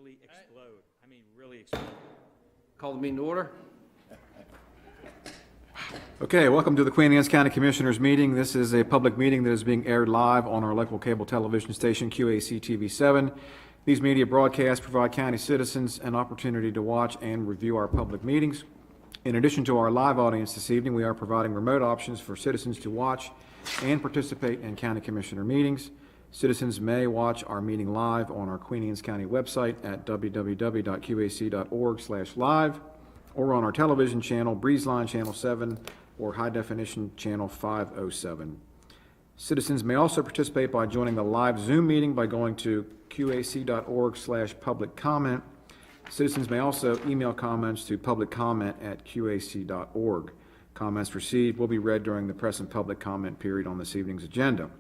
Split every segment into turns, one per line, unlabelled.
really explode. I mean, really explode.
Call the meeting to order.
Okay, welcome to the Queen Anne's County Commissioners meeting. This is a public meeting that is being aired live on our local cable television station, QACTV 7. These media broadcasts provide county citizens an opportunity to watch and review our public meetings. In addition to our live audience this evening, we are providing remote options for citizens to watch and participate in county commissioner meetings. Citizens may watch our meeting live on our Queen Anne's County website at www.qac.org/live or on our television channel, BreezeLine Channel 7 or High Definition Channel 507. Citizens may also participate by joining the live Zoom meeting by going to qac.org/public comment. Citizens may also email comments to publiccomment@qac.org. Comments received will be read during the press and public comment period on this evening's agenda.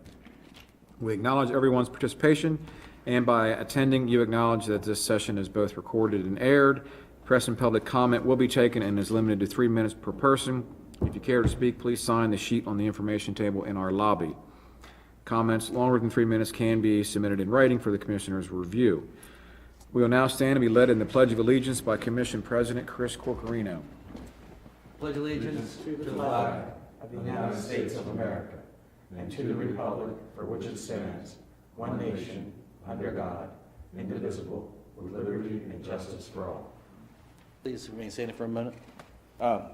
We acknowledge everyone's participation, and by attending, you acknowledge that this session is both recorded and aired. Press and public comment will be taken and is limited to 3 minutes per person. If you care to speak, please sign the sheet on the information table in our lobby. Comments longer than 3 minutes can be submitted in writing for the Commissioner's review. We will now stand and be led in the Pledge of Allegiance by Commission President Chris Corcorino.
Pledge allegiance to the flag of the United States of America and to the republic for which it stands, one nation, under God, indivisible, with liberty and justice for all. Please remain standing for a minute.
A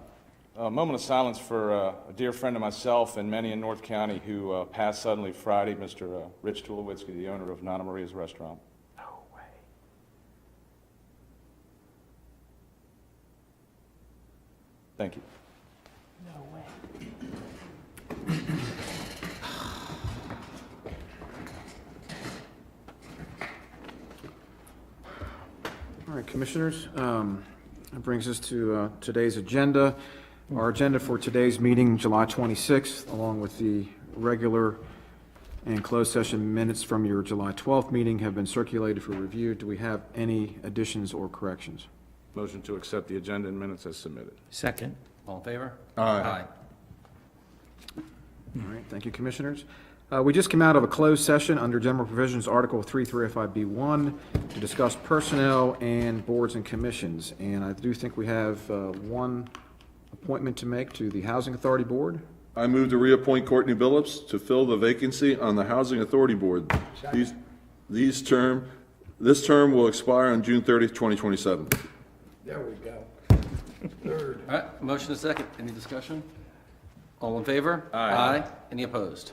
moment of silence for a dear friend of myself and many in North County who passed suddenly Friday, Mr. Rich Tulowitzki, the owner of Nana Maria's Restaurant.
No way.
Thank you.
No way. All right, Commissioners, that brings us to today's agenda. Our agenda for today's meeting, July 26th, along with the regular and closed session minutes from your July 12th meeting have been circulated for review. Do we have any additions or corrections?
Motion to accept the agenda and minutes as submitted.
Second.
All in favor?
Aye.
All right, thank you, Commissioners. We just came out of a closed session under General Provisions, Article 335B1, to discuss personnel and boards and commissions. And I do think we have one appointment to make to the Housing Authority Board.
I move to reappoint Courtney Billups to fill the vacancy on the Housing Authority Board. This term will expire on June 30th, 2027.
There we go. Third.
All right, motion is second. Any discussion? All in favor?
Aye.
Any opposed?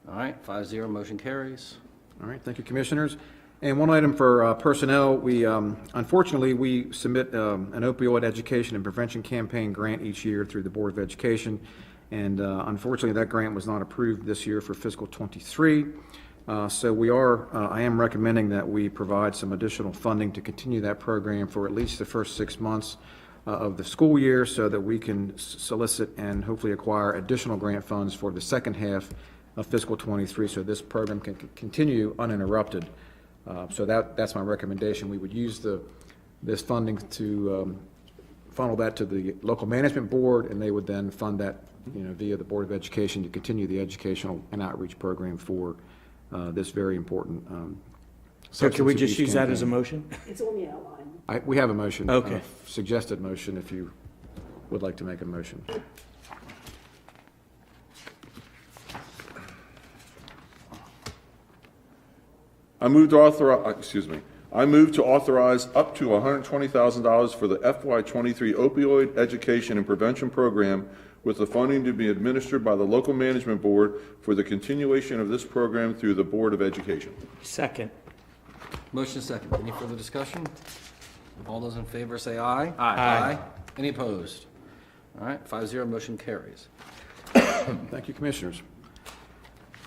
All right, 5-0, motion carries.
All right, thank you, Commissioners. And one item for personnel, we unfortunately, we submit an opioid education and prevention campaign grant each year through the Board of Education. And unfortunately, that grant was not approved this year for fiscal '23. So I am recommending that we provide some additional funding to continue that program for at least the first 6 months of the school year so that we can solicit and hopefully acquire additional grant funds for the second half of fiscal '23 so this program can continue uninterrupted. So that's my recommendation. We would use this funding to funnel that to the local management board, and they would then fund that via the Board of Education to continue the educational and outreach program for this very important
So can we just
substance
use that
abuse
as a motion?
It's on the outline.
we have a motion.
Okay.
A suggested motion if you would like to make a motion.
I move to authorize up to $120,000 for the FY23 opioid education and prevention program, with the funding to be administered by the local management board for the continuation of this program through the Board of Education.
Second.
Motion is second. Any further discussion? All those in favor say aye.
Aye.
Any opposed? All right, 5-0, motion carries.
Thank you, Commissioners.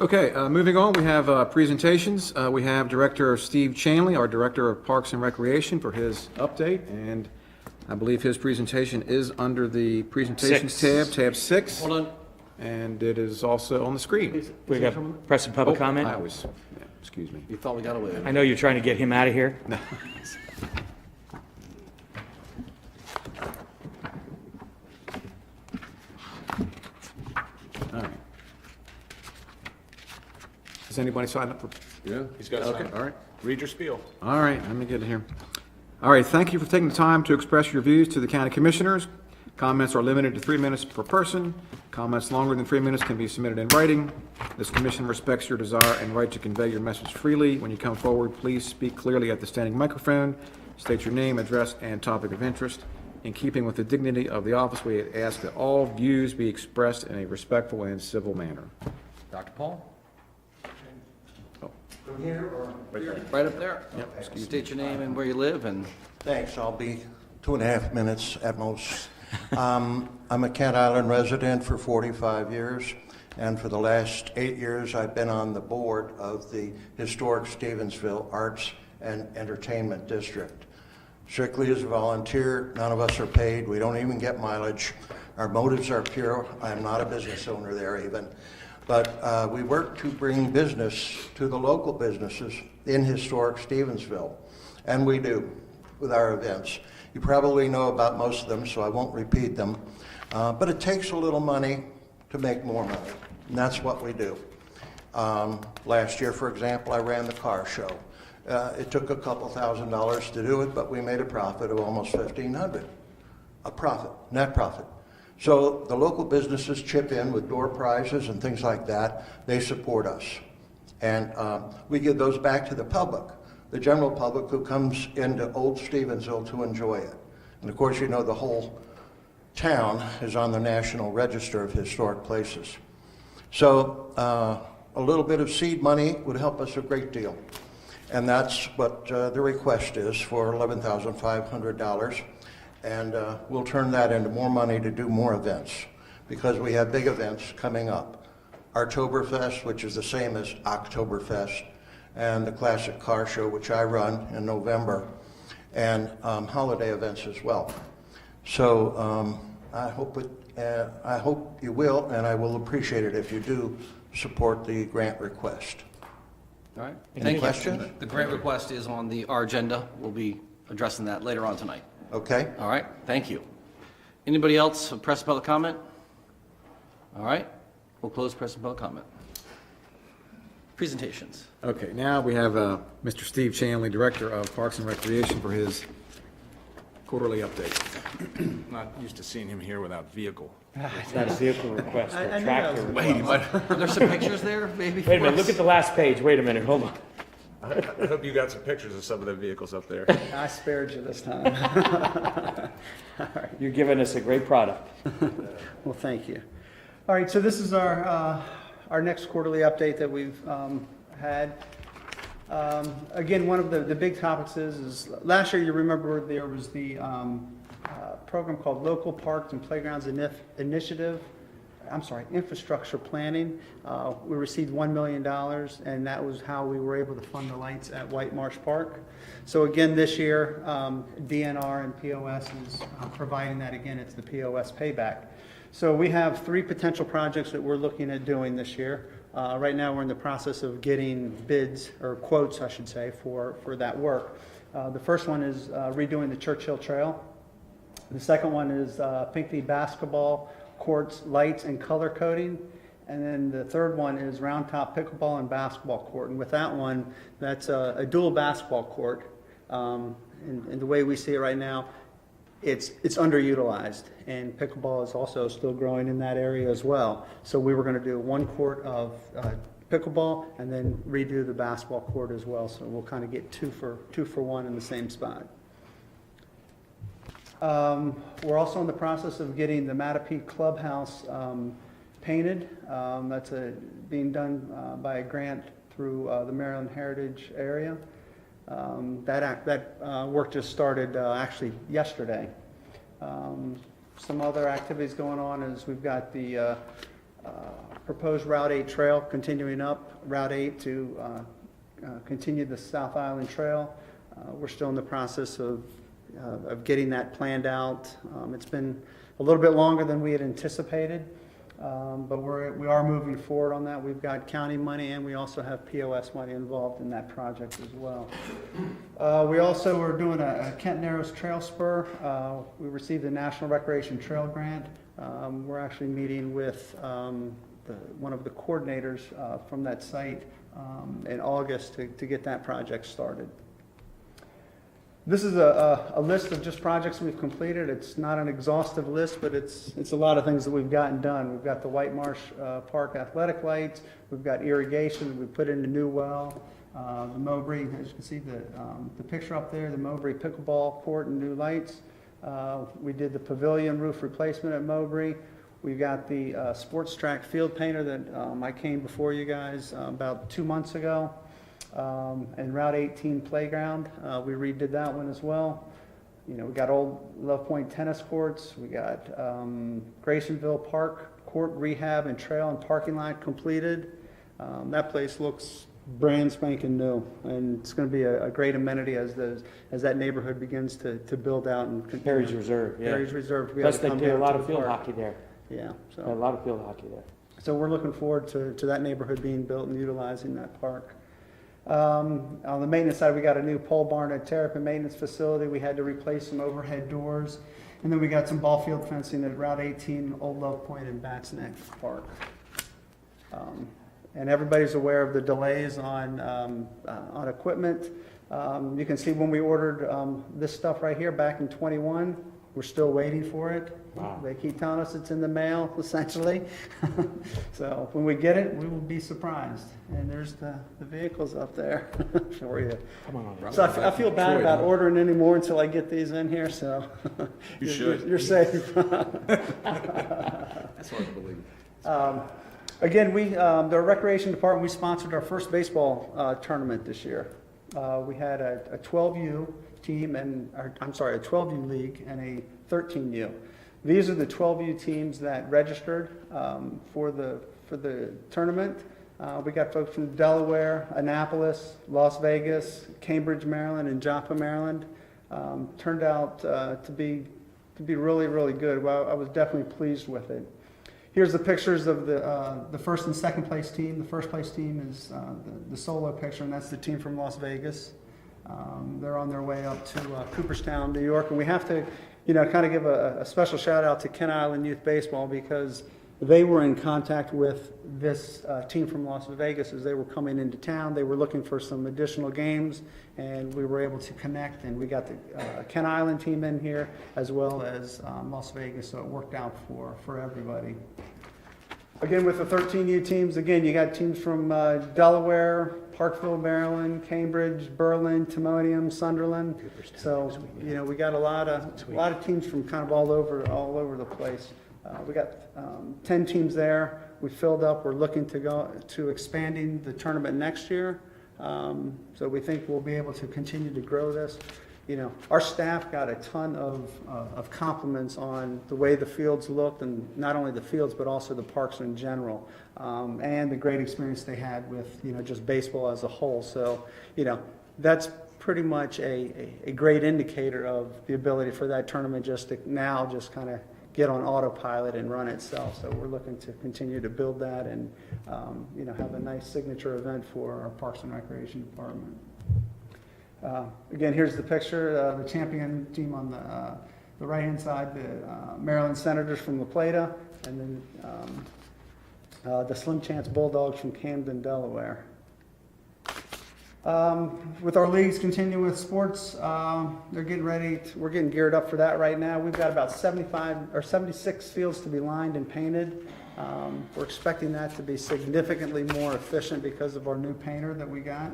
Okay, moving on, we have presentations. We have Director Steve Chanley, our Director of Parks and Recreation, for his update, and I believe his presentation is under the Presentations tab 6.
Hold on.
And it is also on the screen.
We got press and public comment?
I always, excuse me.
You thought we got away with
I
it.
know you're trying to get him out of here.
All right. Has anybody signed up for?
Yeah.
He's got
Okay,
some.
all right.
Read your spiel.
All right, let me get it here. All right, thank you for taking the time to express your views to the county commissioners. Comments are limited to 3 minutes per person. Comments longer than 3 minutes can be submitted in writing. This commission respects your desire and right to convey your message freely. When you come forward, please speak clearly at the standing microphone. State your name, address, and topic of interest. In keeping with the dignity of the office, we ask that all views be expressed in a respectful and civil manner.
Dr. Paul?
From here or?
Right up there. Yep. State your name and where you live, and
Thanks, I'll be 2.5 minutes at most. I'm a Kent Island resident for 45 years, and for the last 8 years, I've been on the board of the historic Stevensville Arts and Entertainment District. Strictly as a volunteer, none of us are paid, we don't even get mileage. Our motives are pure, I'm not a business owner there even. But we work to bring business to the local businesses in historic Stevensville, and we do with our events. You probably know about most of them, so I won't repeat them. But it takes a little money to make more money, and that's what we do. Last year, for example, I ran the car show. It took a couple $1,000s to do it, but we made a profit of almost $1,500. A profit, net profit. So the local businesses chip in with door prizes and things like that. They support us. And we give those back to the public, the general public who comes into Old Stevensville to enjoy it. And of course, you know the whole town is on the National Register of Historic Places. So a little bit of seed money would help us a great deal. And that's what the request is for $11,500. And we'll turn that into more money to do more events because we have big events coming up. Oktoberfest, which is the same as Oktoberfest, and the Classic Car Show, which I run in November, and holiday events as well. So I hope you will, and I will appreciate it if you do support the grant request.
all right.
Any
Thank you.
questions?
The grant request is on our agenda. We'll be addressing that later on tonight.
Okay?
All right, thank you. Anybody else press public comment? All right, we'll close press and public comment. Presentations.
Okay, now we have Mr. Steve Chanley, Director of Parks and Recreation, for his quarterly update.
Not used to seeing him here without vehicle.
It's not a vehicle request, but a tractor.
Are there some pictures there, maybe?
Wait a minute, look at the last page. Wait a minute, hold on.
I hope you got some pictures of some of the vehicles up there.
I spared you this time.
You're giving us a great product.
Well, thank you. All right, so this is our next quarterly update that we've had. Again, one of the big topics is last year, you remember there was the program called Local Parks and Playgrounds Initiative. Infrastructure planning. We received $1 million, and that was how we were able to fund the lights at White Marsh Park. So again, this year, DNR and POS is providing that again. It's the POS payback. So we have 3 potential projects that we're looking at doing this year. Right now, we're in the process of getting bids, or quotes, I should say, for that work. The first one is redoing the Churchill Trail. The second one is Pinckney basketball courts, lights, and color coding. And then the third one is round top pickleball and basketball court. And with that one, that's a dual basketball court. And the way we see it right now, it's underutilized. And pickleball is also still growing in that area as well. So we were going to do 1 court of pickleball and then redo the basketball court as well. So we'll kind of get two for one in the same spot. We're also in the process of getting the Mattapee Clubhouse painted. That's being done by a grant through the Maryland Heritage area. That work just started actually yesterday. Some other activities going on is we've got the proposed Route 8 trail continuing up Route 8 to continue the South Island Trail. We're still in the process of getting that planned out. It's been a little bit longer than we had anticipated, but we are moving forward on that. We've got county money and we also have POS money involved in that project as well. We also are doing a Kent Narrows Trail Spur. We received the National Recreation Trail Grant. We're actually meeting with one of the coordinators from that site in August to get that project started. This is a list of just projects we've completed. It's not an exhaustive list, but it's a lot of things that we've gotten done. We've got the White Marsh Park athletic lights. We've got irrigation. We put in a new well. The Mowbray, as you can see the picture up there, the Mowbray pickleball court and new lights. We did the pavilion roof replacement at Mowbray. We got the sports track field painter that I came before you guys about 2 months ago. And Route 18 playground, we redid that one as well. You know, we got old Love Point tennis courts. We got Graysonville Park court rehab and trail and parking lot completed. That place looks brand spanking new, and it's going to be a great amenity as that neighborhood begins to build out and continue.
Heritage Reserve, yeah.
Heritage Reserve. to be
Plus,
able to
they
come
do a
down
lot
to
of
the
field
park.
hockey there.
Yeah,
A
so
lot of field hockey there.
we're looking forward to that neighborhood being built and utilizing that park. On the maintenance side, we got a new pole barn at Terrapin Maintenance Facility. We had to replace some overhead doors. And then we got some ball field fencing at Route 18, Old Love Point, and Bats Neck Park. And everybody's aware of the delays on equipment. You can see when we ordered this stuff right here back in '21, we're still waiting for it.
Wow.
They keep telling us it's in the mail, essentially. So when we get it, we will be surprised. And there's the vehicles up there for you.
Come on.
So I feel bad about ordering any more until I get these in here, so.
You should.
You're safe.
That's hard to believe.
Again, the Recreation Department, we sponsored our first baseball tournament this year. We had a 12U team a 12U league and a 13U. These are the 12U teams that registered for the tournament. We got folks from Delaware, Annapolis, Las Vegas, Cambridge, Maryland, and Joppa, Maryland. Turned out to be really, really good. Well, I was definitely pleased with it. Here's the pictures of the first and second place team. The first place team is the solo picture, and that's the team from Las Vegas. They're on their way up to Cooperstown, New York, and we have to, kind of give a special shout out to Kent Island Youth Baseball because they were in contact with this team from Las Vegas as they were coming into town. They were looking for some additional games, and we were able to connect, and we got the Kent Island team in here as well as Las Vegas, so it worked out for everybody. Again, with the 13U teams, again, you got teams from Delaware, Parkville, Maryland, Cambridge, Berlin, Timonium, Sunderland. So, we got a lot of teams from kind of all over the place. We got 10 teams there. We filled up. We're looking to go to expanding the tournament next year. So we think we'll be able to continue to grow this. Our staff got a ton of compliments on the way the fields looked, and not only the fields, but also the parks in general, and the great experience they had with, just baseball as a whole. So, that's pretty much a great indicator of the ability for that tournament just to now just kind of get on autopilot and run itself. So we're looking to continue to build that and, have a nice signature event for our Parks and Recreation Department. Again, here's the picture, the champion team on the right-hand side, the Maryland Senators from La Plata, and then the Slim Chance Bulldogs from Camden, Delaware. With our leagues continuing with sports, they're getting ready. We're getting geared up for that right now. We've got about 76 fields to be lined and painted. We're expecting that to be significantly more efficient because of our new painter that we got.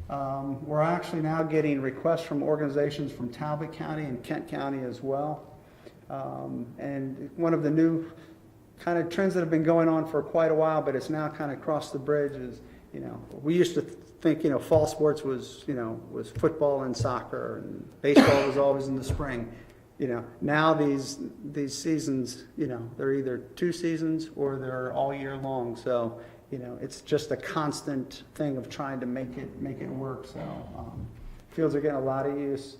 We're actually now getting requests from organizations from Talbot County and Kent County as well. And one of the new kind of trends that have been going on for quite a while, but it's now kind of crossed the bridge is, we used to think, fall sports was football and soccer, and baseball was always in the spring. Now these seasons, they're either 2 seasons or they're all year long. So, it's just a constant thing of trying to make it work. So, fields are getting a lot of use,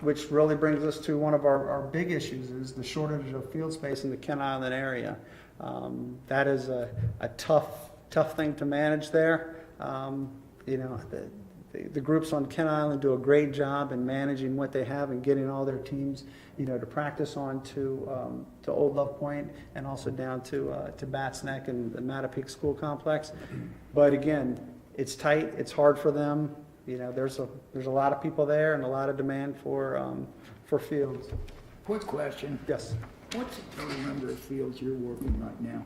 which really brings us to one of our big issues is the shortage of field space in the Kent Island area. That is a tough thing to manage there. the groups on Kent Island do a great job in managing what they have and getting all their teams, to practice on to Old Love Point and also down to Bats Neck and the Mattapique School Complex. But again, it's tight, it's hard for them. There's a lot of people there and a lot of demand for fields.
Quick question.
Yes.
What's the total number of fields you're working right now?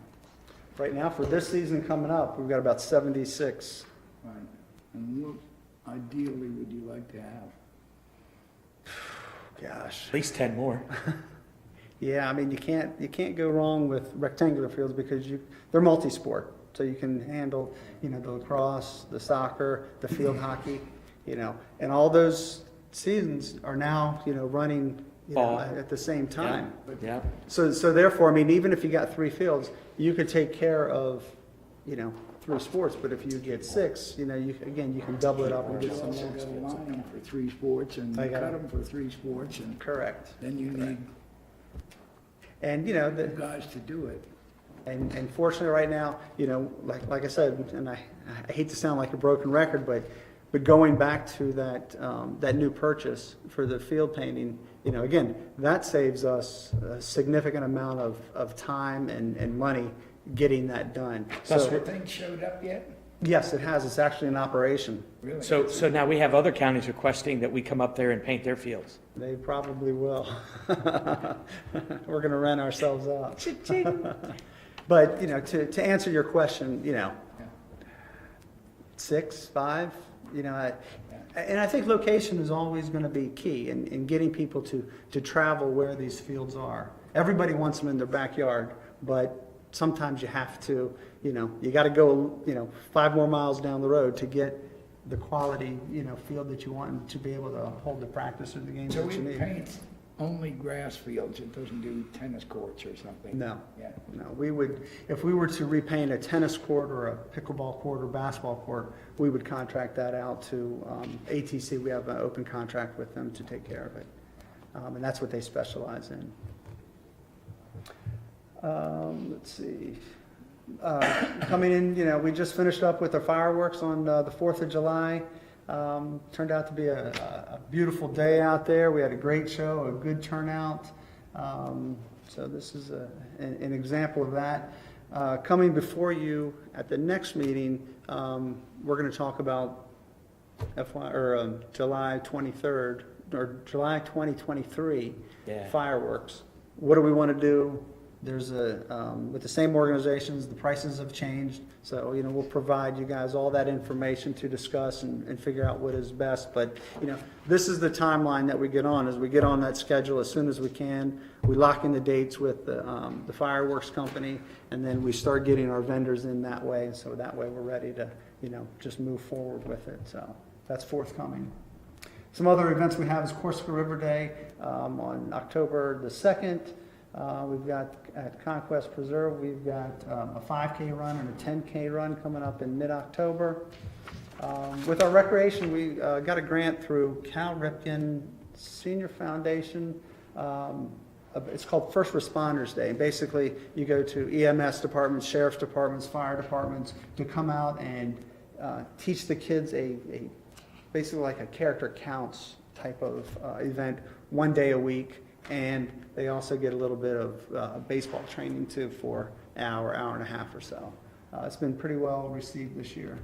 Right now, for this season coming up, we've got about 76.
Right. And what ideally would you like to have?
Gosh.
At least 10 more.
Yeah, I mean, you can't go wrong with rectangular fields because they're multi-sport. So you can handle, the lacrosse, the soccer, the field hockey, and all those seasons are now, running,
Fall.
at the same time.
Yeah.
So therefore, I mean, even if you got 3 fields, you could take care of, 3 sports. But if you get 6, you can double it up and
You
get some
also
more.
got a line for 3 sports and
I
you
got
cut
it.
them for 3 sports and
Correct.
then you need
And,
guys to do it.
And fortunately, right now, like I said, and I hate to sound like a broken record, but going back to that new purchase for the field painting, again, that saves us a significant amount of time and money getting that done.
Has
So,
the thing showed up yet?
yes, it has. It's actually in operation.
Really?
So now we have other counties requesting that we come up there and paint their fields.
They probably will. We're going to rent ourselves out. But, to answer your question, 6, 5, and I think location is always going to be key in getting people to travel where these fields are. Everybody wants them in their backyard, but sometimes you have to, you got to go, 5 more miles down the road to get the quality, field that you want to be able to hold the practice or the games
So
that you
it
need.
paints only grass fields, it doesn't do tennis courts or something?
No.
Yeah.
No, we would, if we were to repaint a tennis court or a pickleball court or basketball court, we would contract that out to ATC. We have an open contract with them to take care of it. And that's what they specialize in. Let's see. Coming in, we just finished up with the fireworks on the 4th of July. Turned out to be a beautiful day out there. We had a great show, a good turnout. So this is an example of that. Coming before you at the next meeting, we're going to talk about July 23rd or July 2023
Yeah.
fireworks. What do we want to do? There's with the same organizations, the prices have changed. So, we'll provide you guys all that information to discuss and figure out what is best. But, this is the timeline that we get on. As we get on that schedule as soon as we can, we lock in the dates with the fireworks company, and then we start getting our vendors in that way. So that way we're ready to, just move forward with it. So that's forthcoming. Some other events we have is Corsica River Day on October the 2nd. We've got at Conquest Preserve, we've got a 5K run and a 10K run coming up in mid-October. With our recreation, we got a grant through Cal Ripken Senior Foundation. It's called First Responders Day. Basically, you go to EMS departments, sheriff's departments, fire departments to come out and teach the kids basically like a character counts type of event 1 day a week. And they also get a little bit of baseball training too for an hour and a half or so. It's been pretty well received this year.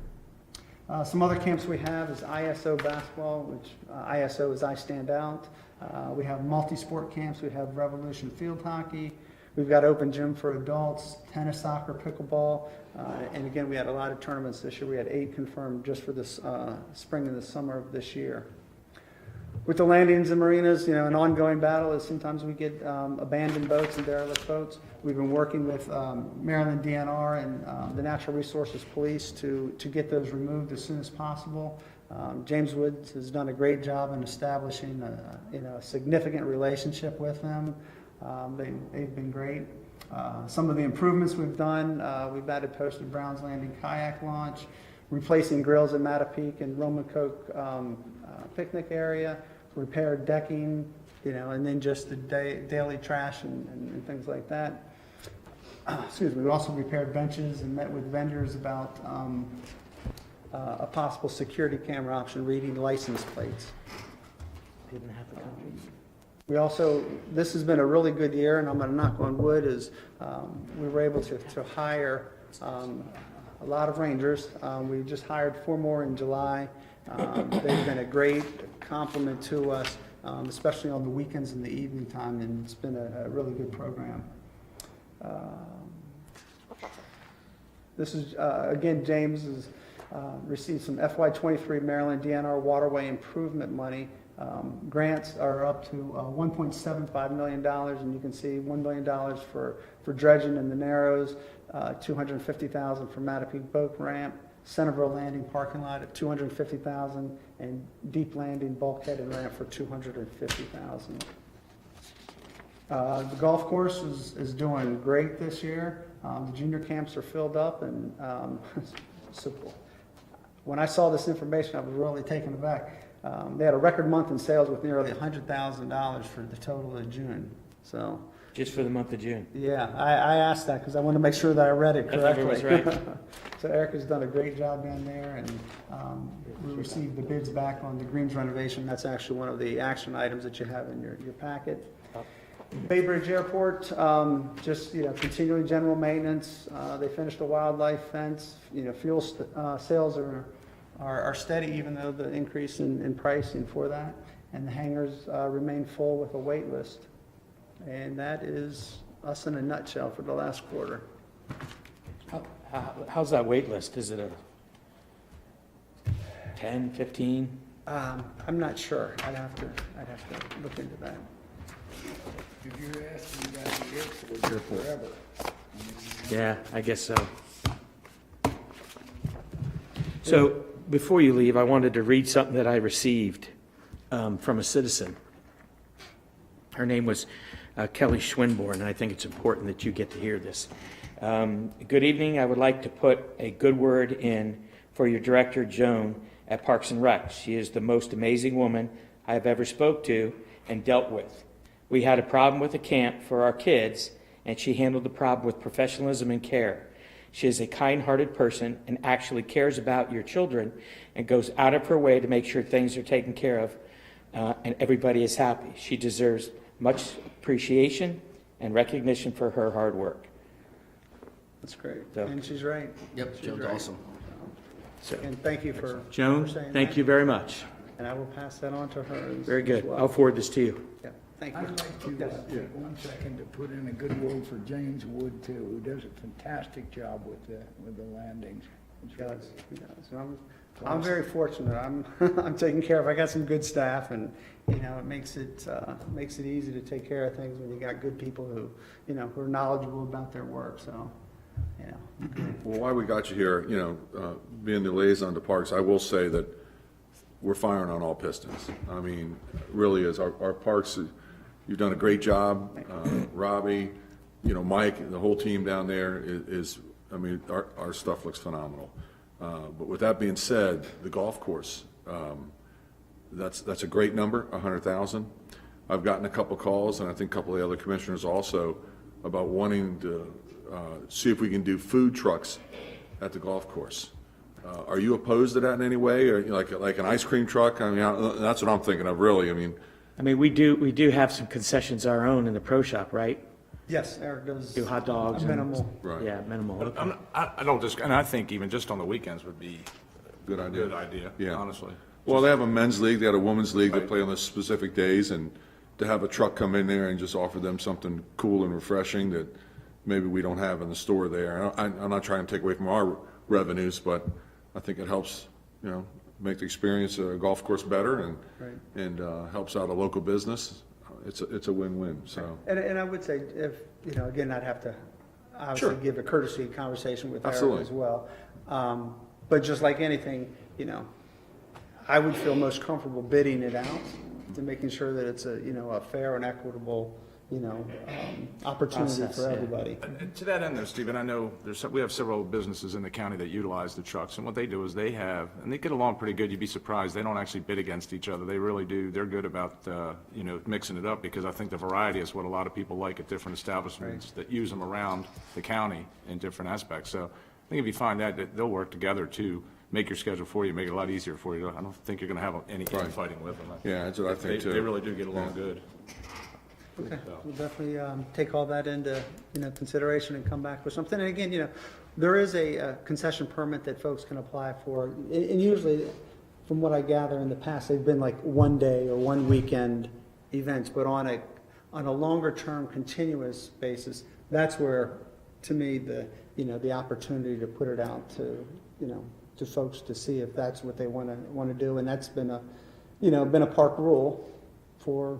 Some other camps we have is ISO basketball, which ISO is I Stand Out. We have multi-sport camps. We have Revolution field hockey. We've got open gym for adults, tennis, soccer, pickleball. And again, we had a lot of tournaments this year. We had 8 confirmed just for this spring and the summer of this year. With the landings and marinas, an ongoing battle is sometimes we get abandoned boats and derelict boats. We've been working with Maryland DNR and the Natural Resources Police to get those removed as soon as possible. James Woods has done a great job in establishing a significant relationship with them. They've been great. Some of the improvements we've done, we've added posted Browns Landing kayak launch, replacing grills at Mattapique and Romacoke picnic area, repaired decking, and then just the daily trash and things like that. Excuse me. We also repaired benches and met with vendors about a possible security camera option reading license plates.
Didn't have the country.
We also, this has been a really good year, and I'm going to knock on wood, is we were able to hire a lot of rangers. We just hired 4 more in July. They've been a great complement to us, especially on the weekends and the evening time, and it's been a really good program. This is, again, James has received some FY23 Maryland DNR waterway improvement money. Grants are up to $1.75 million, and you can see $1 million for dredging in the Narrows, $250,000 for Mattapique Boat Ramp, Centerville Landing Parking Lot at $250,000, and Deep Landing Bulkhead and Ramp for $250,000. The golf course is doing great this year. The junior camps are filled up, and so when I saw this information, I was really taken aback. They had a record month in sales with nearly $100,000 for the total of June. So,
Just for the month of June.
yeah, I asked that because I wanted to make sure that I read it
That
correctly.
number was right.
So Erica's done a great job down there, and we received the bids back on the greens renovation. That's actually one of the action items that you have in your packet. Bay Bridge Airport, just, continuing general maintenance. They finished a wildlife fence. Fuel sales are steady, even though the increase in pricing for that. And the hangars remain full with a wait list. And that is us in a nutshell for the last quarter.
How's that wait list? Is it a 10, 15?
I'm not sure. I'd have to look into that.
If you're asking about the airport, forever.
Yeah, I guess so. So before you leave, I wanted to read something that I received from a citizen. Her name was Kelly Schwinborn, and I think it's important that you get to hear this. Good evening. I would like to put a good word in for your director, Joan, at Parks and Rec. She is the most amazing woman I have ever spoke to and dealt with. We had a problem with a camp for our kids, and she handled the problem with professionalism and care. She is a kind-hearted person and actually cares about your children and goes out of her way to make sure things are taken care of and everybody is happy. She deserves much appreciation and recognition for her hard work.
That's great.
So-
And she's right.
Yep,
She's
Joe's
right.
awesome.
So,
And thank you for
Joan,
for saying
thank
that.
you very much.
And I will pass that on to her as
Very good.
as well.
I'll forward this to you.
Yeah, thank you.
I'd like to
Yes.
take 1 second to put in a good word for James Wood, too, who does a fantastic job with the landings. It's
He
really
does, he does. And I'm very fortunate. I'm taken care of. I got some good staff, and it makes it easy to take care of things when you got good people who who are knowledgeable about their work. So,
Well, while we got you here, being the liaison to parks, I will say that we're firing on all pistons. I mean, really is. Our parks, you've done a great job. Robbie, Mike, the whole team down there is our stuff looks phenomenal. But with that being said, the golf course, that's a great number, 100,000. I've gotten a couple calls, and I think a couple of the other commissioners also, about wanting to see if we can do food trucks at the golf course. Are you opposed to that in any way, or like an ice cream truck? I mean, that's what I'm thinking of, really. I mean,
we do have some concessions our own in the pro shop, right?
yes, Eric does
Do hot dogs
a
and-
minimal.
right?
Yeah, minimal.
I don't and I think even just on the weekends would be
Good
a
idea.
good idea,
Yeah.
honestly.
Well, they have a men's league, they had a women's league that play on the specific days, and to have a truck come in there and just offer them something cool and refreshing that maybe we don't have in the store there. I'm not trying to take away from our revenues, but I think it helps, make the experience of a golf course better
Right.
and helps out a local business. It's a win-win, so.
And I would say, if, again, I'd have to obviously
Sure.
give a courtesy conversation with Eric
Absolutely.
as well. But just like anything, I would feel most comfortable bidding it out and making sure that it's a fair and equitable, opportunity
Process,
for
yeah.
everybody.
And to that end, though, Stephen, I know we have several businesses in the county that utilize the trucks, and what they do is they get along pretty good. You'd be surprised. They don't actually bid against each other. They really do. They're good about, mixing it up, because I think the variety is what a lot of people like at different establishments that use them around the county in different aspects. So I think if you find that they'll work together to make your schedule for you, make it a lot easier for you. I don't think you're going to have any infighting with them.
Yeah, that's what I think, too.
They really do get along good.
Okay, we'll definitely take all that into, consideration and come back with something. And again, there is a concession permit that folks can apply for. And usually, from what I gather in the past, they've been like one day or one weekend events, but on a longer term continuous basis, that's where, to me, the opportunity to put it out to, to folks to see if that's what they want to do. And that's been a park rule for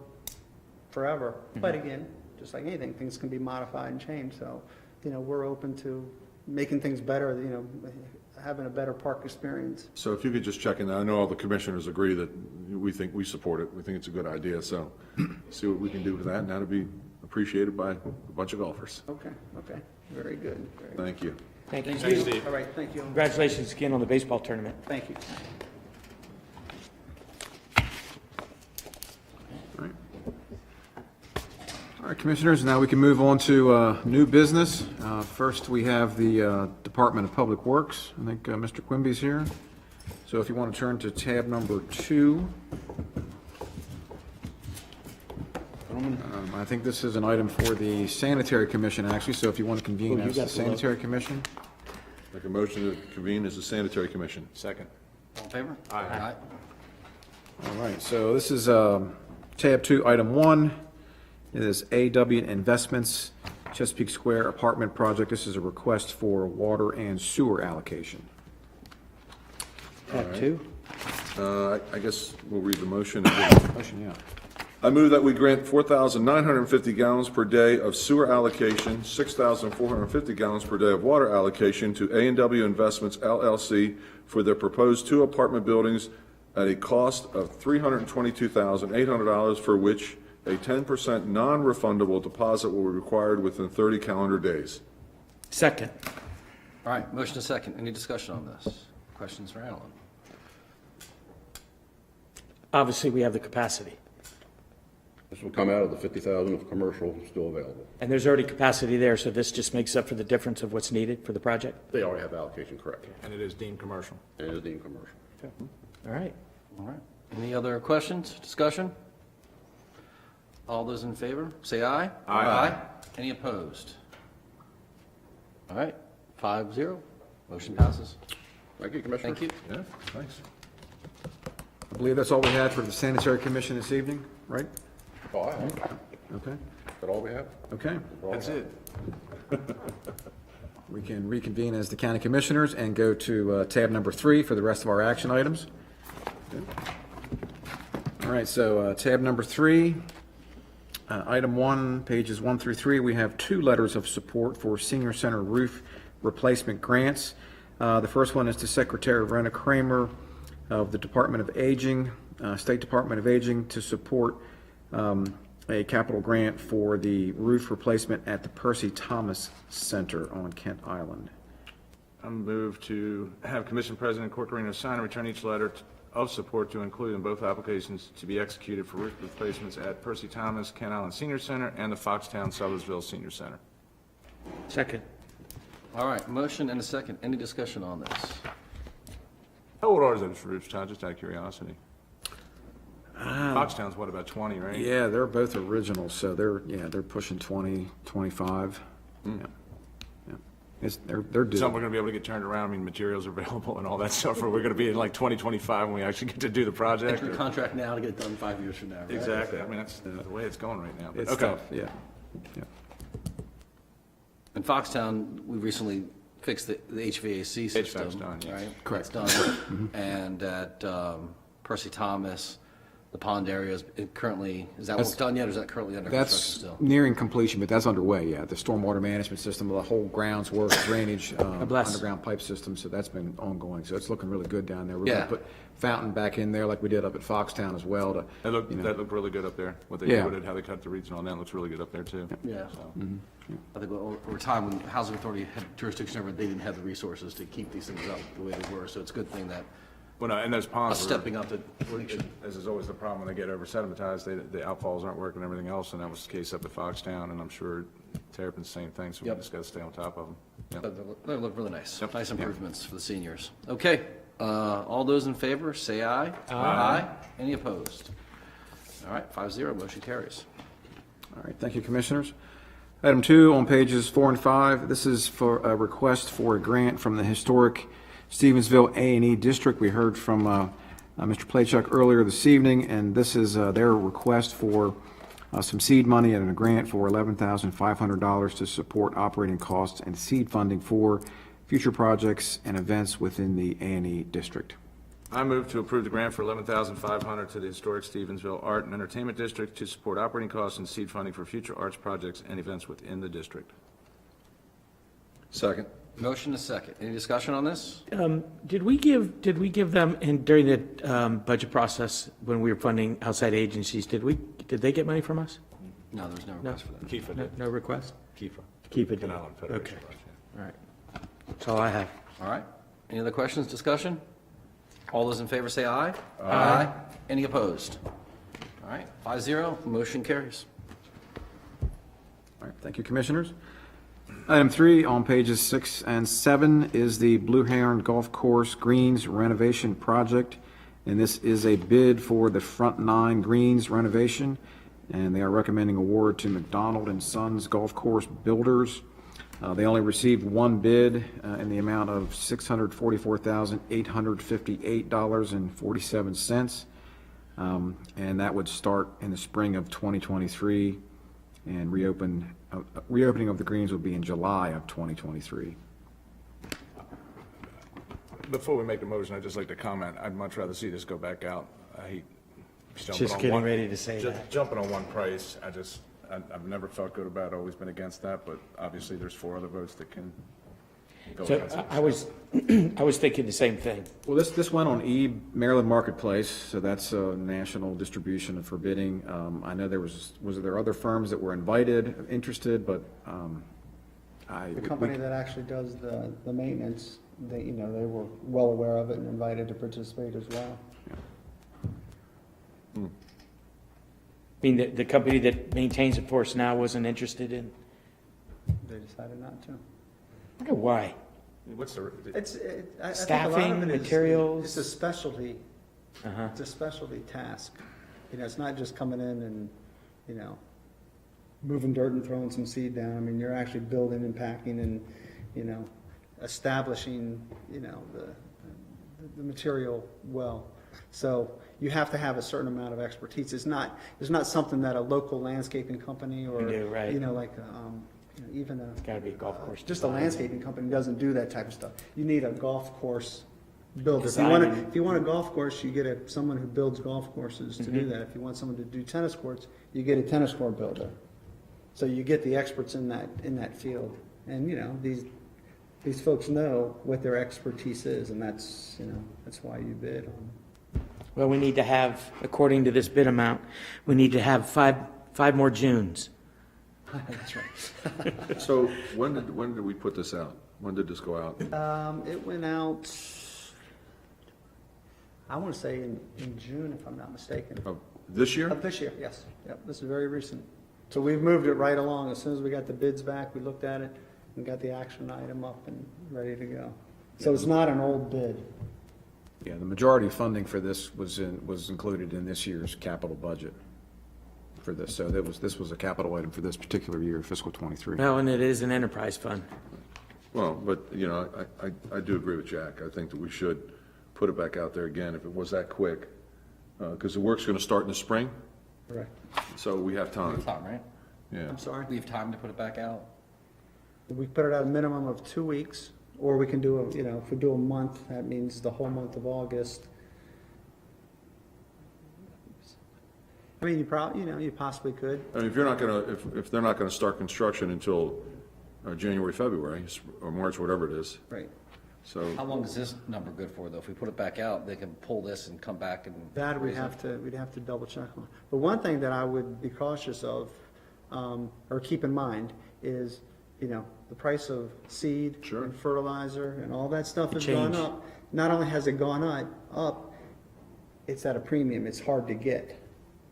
forever. But again, just like anything, things can be modified and changed. So, we're open to making things better, having a better park experience.
So if you could just check in, I know all the commissioners agree that we support it. We think it's a good idea, so see what we can do with that, and that'll be appreciated by a bunch of golfers.
Okay, very good. Very good.
Thank you.
Thank you.
Thanks, Steve.
All right, thank you.
Congratulations again on the baseball tournament.
Thank you.
All right, Commissioners, now we can move on to new business. First, we have the Department of Public Works. I think Mr. Quimby's here. So if you want to turn to tab number 2. I think this is an item for the Sanitary Commission, actually, so if you want to convene
Oh, you
as
got
the
the logo.
Sanitary Commission.
Make a motion to convene as the Sanitary Commission.
Second.
All in favor?
Aye.
All right, so this is tab 2, item 1. It is AW Investments, Chesapeake Square Apartment Project. This is a request for water and sewer allocation.
Tab 2?
I guess we'll read the motion. again.
Motion, yeah.
I move that we grant 4,950 gallons per day of sewer allocation, 6,450 gallons per day of water allocation to A&W Investments LLC for their proposed 2 apartment buildings at a cost of $322,800, for which a 10% non-refundable deposit will be required within 30 calendar days.
Second.
All right, motion and second. Any discussion on this? Questions for Alan?
Obviously, we have the capacity,
This will come out of the 50,000 of commercial still available.
and there's already capacity there, so this just makes up for the difference of what's needed for the project?
They already have allocation correct,
And it is deemed commercial.
and it is deemed commercial.
All right.
All right. Any other questions, discussion? All those in favor, say aye. Aye. Any opposed? All right, 5-0. Motion passes.
Thank you, Commissioner.
Thank you.
Yeah, thanks.
I believe that's all we had for the Sanitary Commission this evening, right?
Oh, I have.
Okay,
Is that all we have?
okay.
That's it.
We can reconvene as the County Commissioners and go to tab number 3 for the rest of our action items. All right, so tab number 3, item 1, pages 1 through 3, we have 2 letters of support for senior center roof replacement grants. The first one is to Secretary Rena Kramer of the Department of Aging, State Department of Aging, to support a capital grant for the roof replacement at the Percy Thomas Center on Kent Island.
I move to have Commission President Corcorino sign and return each letter of support to include in both applications to be executed for roof replacements at Percy Thomas, Kent Island Senior Center, and the Foxtown Sudlersville Senior Center.
Second.
All right, motion and a second. Any discussion on this?
How old are those roofs, Todd, just out of curiosity? Foxtown's what, about 20, right?
Yeah, they're both originals, so they're pushing 20, 25. Yeah. They're due.
Some we're going to be able to get turned around, I mean, materials are available and all that stuff, or we're going to be in like 2025 when we actually get to do the project?
Enter
or-
contract now to get it done 5 years from now, right?
Exactly, I mean, that's the way it's going right now. But
It's
okay.
tough, yeah.
In Foxtown, we recently fixed the HVAC system.
HVAC's done, yes.
Right?
Correct.
It's done. And at Percy Thomas, the pond area is currently, is that work done yet, or is that currently under construction
That's
still?
nearing completion, but that's underway, yeah. The stormwater management system, the whole grounds work, drainage,
bless.
underground pipe system, so that's been ongoing. So it's looking really good down there. We're
Yeah.
gonna put fountain back in there like we did up at Foxtown as well to,
That looked,
you know.
that looked really good up there, what they
Yeah.
did, how they cut the reeds and all that, looks really good up there too.
Yeah.
So,
I think over time, when the Housing Authority had jurisdiction over it, they didn't have the resources to keep these things up the way they were, so it's a good thing that
Well, no, and those ponds
us
were,
stepping up to,
as is always the problem, when they get over sedimentized, the outfalls aren't working and everything else, and that was the case up at Foxtown, and I'm sure Terrapin's the same thing, so we
Yep.
just gotta stay on top of them. Yep.
they look really nice.
Yep.
Nice improvements for the seniors. Okay, All those in favor, say aye. Aye. Any opposed? All right, 5-0, motion carries.
All right, thank you, Commissioners. Item 2 on pages 4 and 5, this is for a request for a grant from the historic Stevensville A&E District. We heard from Mr. Playchuk earlier this evening, and this is their request for some seed money and a grant for $11,500 to support operating costs and seed funding for future projects and events within the A&E District.
I move to approve the grant for $11,500 to the historic Stevensville Art and Entertainment District to support operating costs and seed funding for future arts projects and events within the district.
Second.
Motion is second. Any discussion on this?
Did we give them, and during the budget process, when we were funding outside agencies, did they get money from us?
No, there's no
No?
request for that.
Kiefer
No,
did.
no request?
Kiefer.
Keep it.
Can Island Federation.
Okay,
Rush, yeah.
all right. That's all I have.
All right. Any other questions, discussion? All those in favor say aye. Aye. Any opposed? All right, 5-0, motion carries.
All right, thank you, Commissioners. Item 3 on pages 6 and 7 is the Blue Heron Golf Course Greens Renovation Project, and this is a bid for the front 9 greens renovation, and they are recommending award to McDonald and Sons Golf Course Builders. They only received one bid in the amount of $644,858.47, and that would start in the spring of 2023, and reopening of the greens will be in July of 2023.
Before we make the motion, I'd just like to comment, I'd much rather see this go back out. I hate jumping
Just
on
getting
one-
ready to say
just
that.
Jumping on one price, I've never felt good about it, always been against that, but obviously there's 4 other votes that can go
So
against it.
I was thinking the same thing.
Well, this went on Maryland Marketplace, so that's a national distribution for bidding. I know was there other firms that were invited, interested, but
The company that actually does the maintenance, they were well aware of it and invited to participate as well.
I mean, the company that maintains it for us now wasn't interested in,
They decided not to.
I wonder why.
What's the,
I think a lot of
Staffing,
it is-
materials?
It's a specialty,
Uh-huh.
it's a specialty task. It's not just coming in and, moving dirt and throwing some seed down. I mean, you're actually building and packing and, establishing, the material well. So you have to have a certain amount of expertise. It's not something that a local landscaping company or,
Can do, right.
like, even a.
It's gotta be a golf course
Just a
design.
landscaping company doesn't do that type of stuff. You need a golf course builder.
Design.
If you want a golf course, you get someone who builds golf courses to
Mm-hmm.
do that. If you want someone to do tennis courts, you get a tennis court builder. So you get the experts in that field. And, these folks know what their expertise is, and that's why you bid on.
Well, we need to have, according to this bid amount, we need to have five more Junes.
That's right.
So when did we put this out? When did this go out?
It went out, I want to say in June, if I'm not mistaken.
Of this year?
Of this year, yes. Yep, this is very recent. So we've moved it right along. As soon as we got the bids back, we looked at it and got the action item up and ready to go. So it's not an old bid.
Yeah, the majority of funding for this was included in this year's capital budget for this. So this was a capital item for this particular year, fiscal '23.
Well, and it is an enterprise fund.
Well, but, I do agree with Jack. I think that we should put it back out there again if it was that quick. Because the work's going to start in the spring,
Correct.
so we have
We
time.
have time, right?
Yeah.
I'm sorry?
We have time to put it back out?
We put it out a minimum of 2 weeks, or we can do if we do a month, that means the whole month of August. I mean, you possibly could.
I mean, if you're not going to, if they're not going to start construction until January, February, or March, whatever it is,
Right.
so.
How long is this number good for, though? If we put it back out, they can pull this and come back and.
That we'd have to double check on. But one thing that I would be cautious of, or keep in mind, is, the price of seed
Sure.
and fertilizer and all that stuff has gone
Change.
up. Not only has it gone up, it's at a premium. It's hard to get.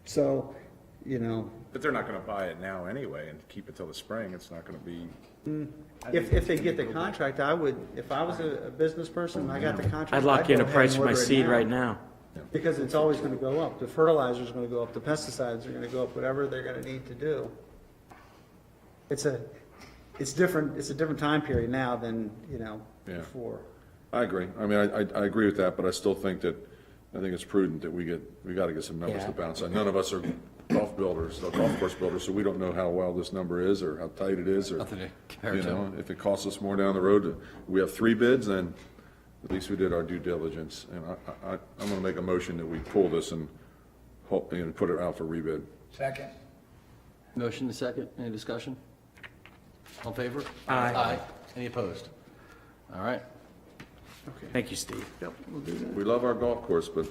So,
But they're not going to buy it now anyway and keep it till the spring. It's not going to be,
If they get the contract, I would, if I was a business person and I got the contract.
I'd lock in
go
a
ahead
price
and
for my
order it
seed
now,
right now.
Because it's always gonna go up. The fertilizer's gonna go up, the pesticides are gonna go up, whatever they're gonna need to do. It's a different time period now than,
Yeah.
before.
I agree. I mean, I agree with that, but I still think that, I think it's prudent that we got to get some numbers to
Yeah.
bounce on. None of us are golf builders, golf course builders, so we don't know how well this number is or how tight it is or,
Nothing to compare
you
to.
know, if it costs us more down the road. We have 3 bids, then at least we did our due diligence. And I'm going to make a motion that we pull this and put it out for rebid.
Second.
Motion and second, any discussion? All in favor?
Aye.
Aye. Any opposed? All right.
Thank you, Steve.
We love our golf course, but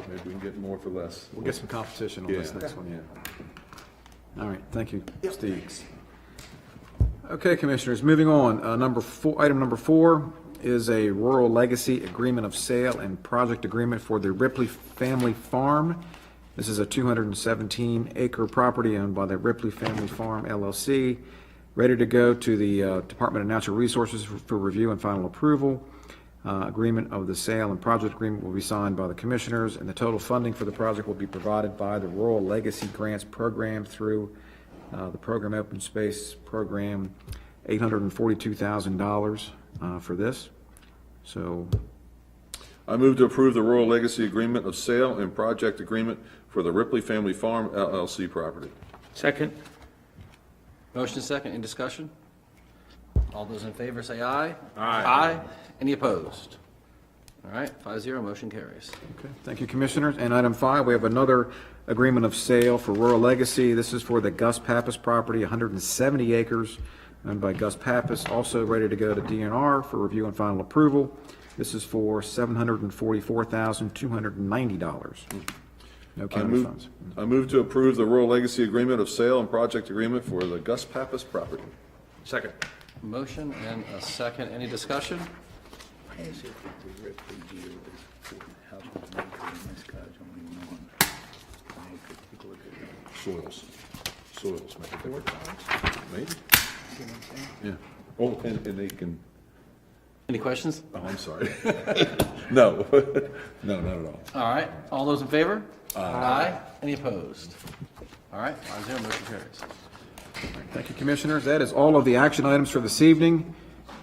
maybe we can get more for less.
We'll get some competition on this
Yeah.
next one, yeah. All right, thank you, Steve. Okay, Commissioners, moving on. Item number 4 is a rural legacy agreement of sale and project agreement for the Ripley Family Farm. This is a 217-acre property owned by the Ripley Family Farm LLC, ready to go to the Department of Natural Resources for review and final approval. Agreement of the sale and project agreement will be signed by the Commissioners, and the total funding for the project will be provided by the Rural Legacy Grants Program through the Program Open Space Program, $842,000 for this. So,
I move to approve the Rural Legacy Agreement of Sale and Project Agreement for the Ripley Family Farm LLC property.
Second?
Motion and second, any discussion? All those in favor say aye. Aye. Any opposed? All right, 5-0, motion carries.
okay, thank you, Commissioners. And item 5, we have another agreement of sale for Rural Legacy. This is for the Gus Pappas property, 170 acres, owned by Gus Pappas, also ready to go to DNR for review and final approval. This is for $744,290. No county funds.
I move to approve the Rural Legacy Agreement of Sale and Project Agreement for the Gus Pappas property.
second.
Motion and a second, any discussion?
As if the Ripley deal is 4,000 acre and this guy's only 1 acre. Take a look at that.
Soils, make a difference. Maybe,
See what I'm saying?
yeah. Oh, and they can,
Any questions?
oh, I'm sorry. No, no, not at all.
All right, all those in favor? Aye. Any opposed? All right, 5-0, motion carries.
Thank you, Commissioners. That is all of the action items for this evening.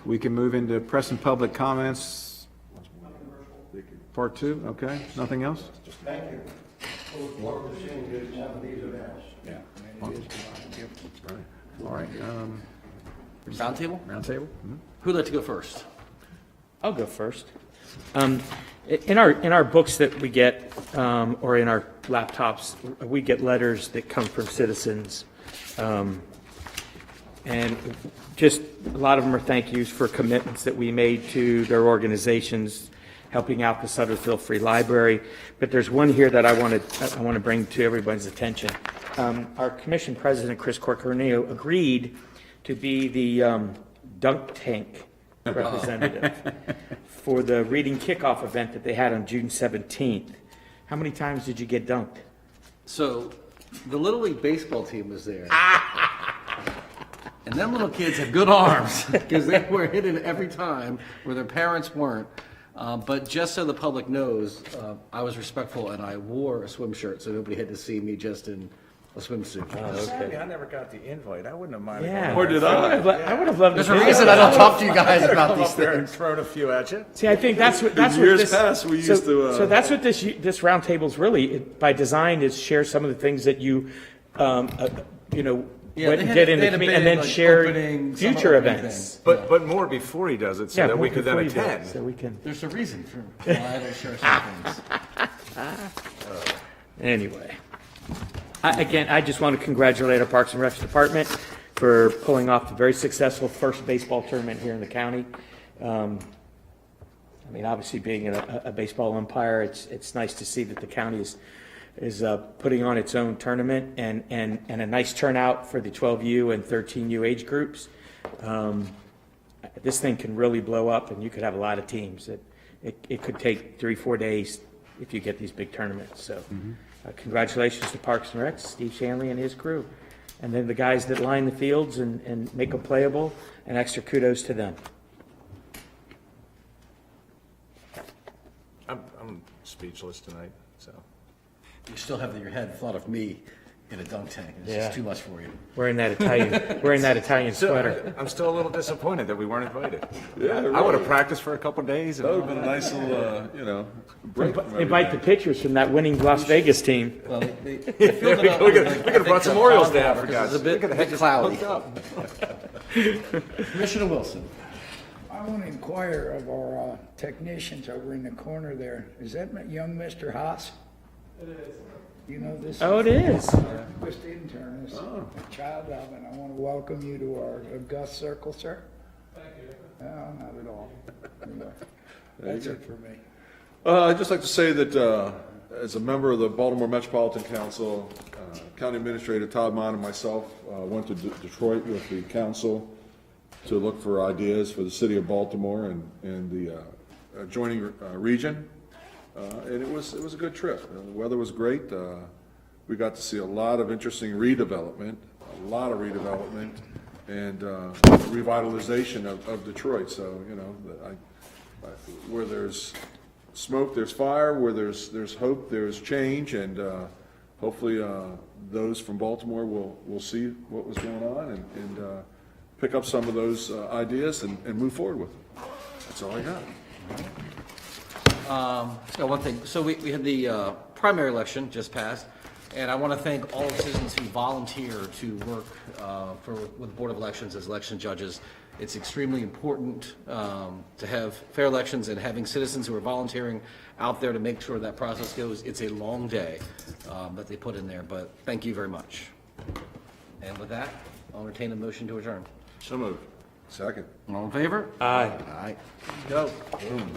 We can move into press and public comments. Part 2, okay, nothing else?
Thank you. Look forward to seeing you at some of these events.
All right,
Roundtable?
roundtable?
Who'd like to go first?
I'll go first. In our books that we get, or in our laptops, we get letters that come from citizens. And just a lot of them are thank yous for commitments that we made to their organizations, helping out the Sutterfield Free Library. But there's one here that I want to bring to everybody's attention. Our commission president, Chris Corcorneo, agreed to be the dunk tank representative for the reading kickoff event that they had on June 17th. How many times did you get dunked?
So, the Little League baseball team was there. And them little kids had good arms, because they were hitting every time where their parents weren't. But just so the public knows, I was respectful and I wore a swim shirt, so nobody had to see me just in a swimsuit.
Sadly, I never got the invite. I wouldn't have minded.
Yeah.
going.
Or did I? I would have loved to.
There's a reason I don't talk to you guys about
Come
these
up there and
things.
thrown a few at you.
See, I think that's what
years
this,
past, we
so,
used to,
so that's what this roundtable's really by design is share some of the things that you,
Yeah,
went
they
and
had-
did in
they
the
had a
community, and
big,
then
like,
share
opening, summer
future
opening
events.
thing.
But more before he does it, so that we could then
before you do it,
attend.
So we can.
There's a reason for why I don't share some things.
Anyway, I just want to congratulate our Parks and Recs department for pulling off the very successful first baseball tournament here in the county. I mean, obviously being a baseball umpire, it's nice to see that the county is putting on its own tournament and a nice turnout for the 12U and 13U age groups. This thing can really blow up and you could have a lot of teams. It could take 3-4 days if you get these big tournaments. So Congratulations to Parks and Rec, Steve Shanley and his crew. And then the guys that line the fields and make them playable, and extra kudos to them.
I'm speechless tonight, so.
You still have in your head thought of me in a dunk tank. It's
Yeah.
just too much for you.
Wewearing that Italian sweater.
I'm still a little disappointed that we weren't invited.
Yeah,
I would
really.
have practiced for a couple days.
That would have been a nice little, break from
Invite the
everything.
pictures from that winning Las Vegas team.
Well, they filled it up
We
with,
could
I
have brought
think,
some
the
Orioles
pond
down,
water,
for
'cause
God's
it's a
sake.
bit cloudy. Commissioner Wilson.
I want to inquire of our technicians over in the corner there. Is that young Mr. Haas? It is. You know this?
Oh, it is.
Newest intern is a child of, and I want to welcome you to our august circle, sir. Thank you. No, not at all. That's it for me.
I'd just like to say that as a member of the Baltimore Metropolitan Council, County Administrator Todd Mon and myself went to Detroit with the council to look for ideas for the city of Baltimore and the adjoining region. And it was a good trip. The weather was great. We got to see a lot of interesting redevelopment, and revitalization of Detroit. So, where there's smoke, there's fire. Where there's hope, there's change. And hopefully those from Baltimore will see what was going on and pick up some of those ideas and move forward with them. That's all I got.
One thing, so we had the primary election just passed, and I want to thank all the citizens who volunteer to work with the Board of Elections as election judges. It's extremely important to have fair elections, and having citizens who are volunteering out there to make sure that process goes. It's a long day that they put in there, but thank you very much. And with that, I'll entertain a motion to adjourn.
So moved. Second.
All in favor?
Aye.
Aye. Go. Boom.